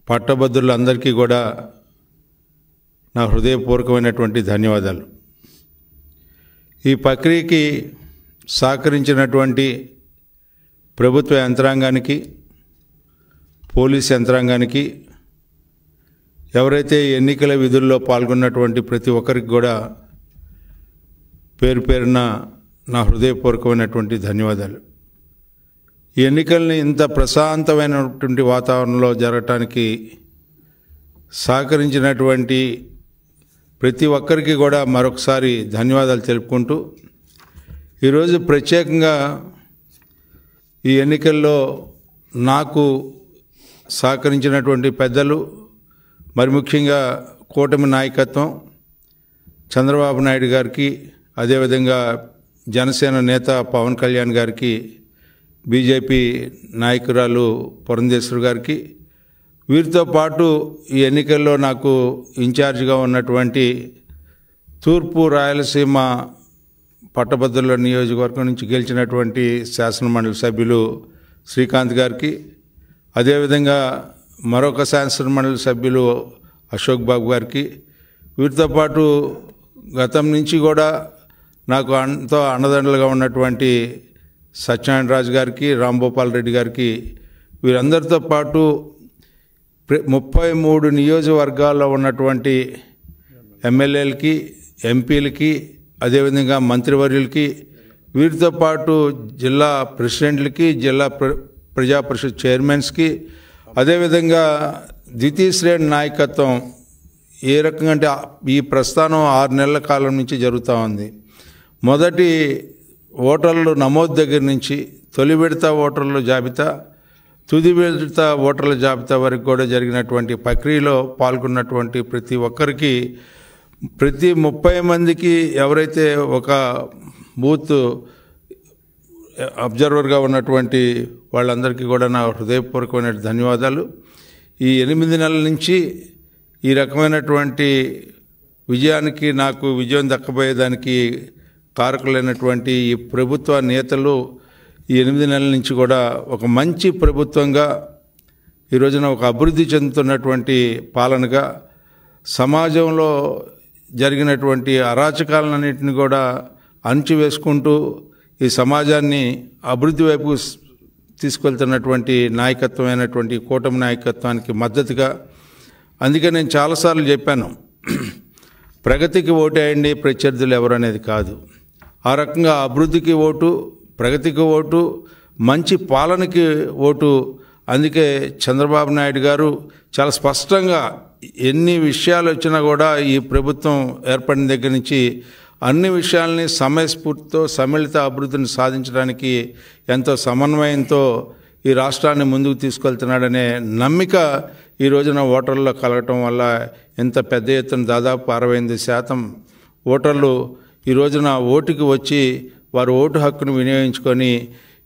పట్టభద్రులందరికీ కూడా నా హృదయపూర్వకమైనటువంటి ధన్యవాదాలు. ఈ ప్రక్రియకి సహకరించినటువంటి ప్రభుత్వ యంత్రాంగానికి, పోలీస్ యంత్రాంగానికి, ఎవరైతే ఎన్నికల విధుల్లో పాల్గొన్నటువంటి ప్రతి ఒక్కరికి కూడా పేరు పేరున నా హృదయపూర్వకమైనటువంటి ధన్యవాదాలు. ఈ ఎన్నికల్ని ఇంత ప్రశాంతమైనటువంటి వాతావరణంలో జరగటానికి సహకరించినటువంటి ప్రతి ఒక్కరికి కూడా మరొకసారి ధన్యవాదాలు తెలుపుకుంటూ, ఈరోజు ప్రత్యేకంగా ఈ ఎన్నికల్లో నాకు సహకరించినటువంటి పెద్దలు, మరి ముఖ్యంగా కూటమి నాయకత్వం, చంద్రబాబు నాయుడు గారికి, అదేవిధంగా జనసేన నేత పవన్ కళ్యాణ్ గారికి, బీజేపీ నాయకురాలు పురంధేశ్వరి గారికి, వీరితో పాటు ఈ ఎన్నికల్లో నాకు ఇన్ఛార్జిగా ఉన్నటువంటి తూర్పు రాయలసీమ పట్టభద్రుల నియోజకవర్గం నుంచి గెలిచినటువంటి శాసనమండలి సభ్యులు శ్రీకాంత్ గారికి, అదేవిధంగా మరొక శాసనమండలి సభ్యులు అశోక్ బాబు గారికి, వీరితో పాటు గతం నుంచి కూడా నాకు ఎంతో అండదండలుగా ఉన్నటువంటి సత్యనారాయణ రాజు గారికి, రాంభూపాల్ రెడ్డి గారికి, వీరందరితో పాటు 33 నియోజకవర్గాల్లో ఉన్నటువంటి ఎమ్మెల్యేలకి, ఎంపీలకి, అదేవిధంగా మంత్రివర్యులకి, వీరితో పాటు జిల్లా ప్రెసిడెంట్లకి, జిల్లా ప్రజా పరిషత్ చైర్మన్స్కి, అదేవిధంగా ద్వితీయ శ్రేణి నాయకత్వం ఏ రకంగా అంటే ఈ ప్రస్థానం 6 నెలల కాలం నుంచి జరుగుతూ ఉంది. మొదటి ఓటర్లు నమోదు దగ్గర నుంచి తొలి విడత ఓటర్ల జాబితా, తుది విడత ఓటర్ల జాబితా వరకు కూడా జరిగినటువంటి ప్రక్రియలో పాల్గొన్నటువంటి ప్రతి ఒక్కరికి, ప్రతి 30 మందికి ఎవరైతే ఒక బూత్ అబ్జర్వర్గా ఉన్నటువంటి వాళ్ళందరికీ కూడా నా హృదయపూర్వకమైన ధన్యవాదాలు. ఈ 8 నెలల నుంచి ఈ రకమైనటువంటి విజయానికి, నాకు విజయం దక్కబోయేదానికి కారకులైనటువంటి ఈ ప్రభుత్వ నేతలు ఈ 8 నెలల నుంచి కూడా ఒక మంచి ప్రభుత్వంగా, ఈ రోజున ఒక అభివృద్ధి చెందుతున్నటువంటి పాలనగా, సమాజంలో జరిగినటువంటి అరాచకాలన్నింటినీ కూడా అణచివేసుకుంటూ ఈ సమాజాన్ని అభివృద్ధి వైపు తీసుకెళ్తున్నటువంటి నాయకత్వమైనటువంటి కూటమి నాయకత్వానికి మద్దతుగా. అందుకే నేను చాలాసార్లు చెప్పాను, ప్రగతికి ఓటేయండి, ప్రత్యర్థులు ఎవరు అనేది కాదు. ఆ రకంగా అభివృద్ధికి ఓటు, ప్రగతికి ఓటు, మంచి పాలనకి ఓటు. అందుకే చంద్రబాబు నాయుడు గారు చాలా స్పష్టంగా ఎన్ని విషయాలు వచ్చినా కూడా ఈ ప్రభుత్వం ఏర్పడిన దగ్గర నుంచి అన్ని విషయాల్ని సమయస్ఫూర్తితో సమ్మిళిత అభివృద్ధిని సాధించడానికి ఎంతో సమన్వయంతో ఈ రాష్ట్రాన్ని ముందుకు తీసుకెళ్తున్నాడనే నమ్మిక ఈ రోజున ఓటర్లలో కలగటం వల్ల ఎంత పెద్ద ఎత్తున దాదాపు 68% ఓటర్లు ఈ రోజున ఓటుకి వచ్చి వారు ఓటు హక్కును వినియోగించుకొని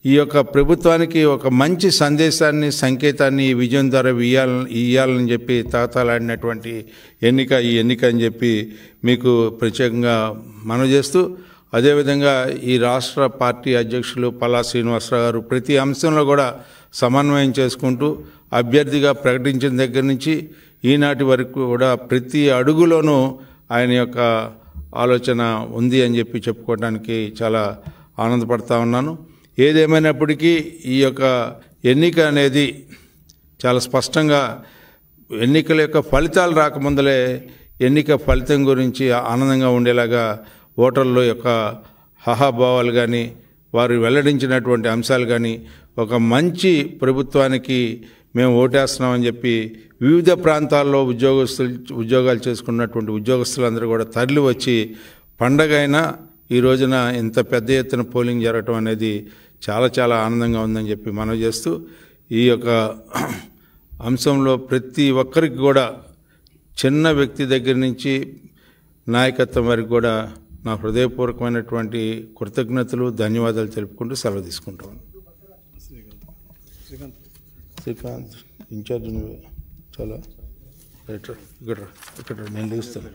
ఈ యొక్క ప్రభుత్వానికి ఒక మంచి సందేశాన్ని, సంకేతాన్ని ఈ విజయం ద్వారా ఇయ్యాలని చెప్పి తాతాలాడినటువంటి ఈ ఎన్నిక అని చెప్పి మీకు ప్రత్యేకంగా మనవి చేస్తూ, అదేవిధంగా ఈ రాష్ట్ర పార్టీ అధ్యక్షులు పల్లా శ్రీనివాసరావు గారు ప్రతి అంశంలో కూడా సమన్వయం చేసుకుంటూ అభ్యర్థిగా ప్రకటించిన దగ్గర నుంచి ఈనాటి వరకు కూడా ప్రతి అడుగులోనూ ఆయన యొక్క ఆలోచన ఉంది అని చెప్పి చెప్పుకోవడానికి చాలా ఆనందపడతా ఉన్నాను. ఏదేమైనప్పటికీ ఈ యొక్క ఎన్నిక అనేది చాలా స్పష్టంగా ఎన్నికల యొక్క ఫలితాలు రాకముందలే ఎన్నిక ఫలితం గురించి ఆనందంగా ఉండేలాగా ఓటర్ల యొక్క హాహాభావాలు కానీ, వారు వెల్లడించినటువంటి అంశాలు కానీ, ఒక మంచి మేము ఓటేస్తున్నామని చెప్పి వివిధ ప్రాంతాల్లో ఉద్యోగాలు చేసుకున్నటువంటి ఉద్యోగస్తులందరూ కూడా తరలి వచ్చి పండగ అయినా ఈ రోజున ఇంత పెద్ద ఎత్తున పోలింగ్ జరగటం అనేది చాలా చాలా ఆనందంగా ఉందని చెప్పి మనవి చేస్తూ, ఈ యొక్క అంశంలో ప్రతి ఒక్కరికి కూడా చిన్న వ్యక్తి దగ్గర నుంచి నాయకత్వం వరకు కూడా నా హృదయపూర్వకమైనటువంటి కృతజ్ఞతలు, ధన్యవాదాలు తెలుపుకుంటూ సెలవు తీసుకుంటాను. శ్రీకాంత్ ఇన్ఛార్జ్ నువ్వే. చాలా ఇక్కడ నేను చూస్తాను.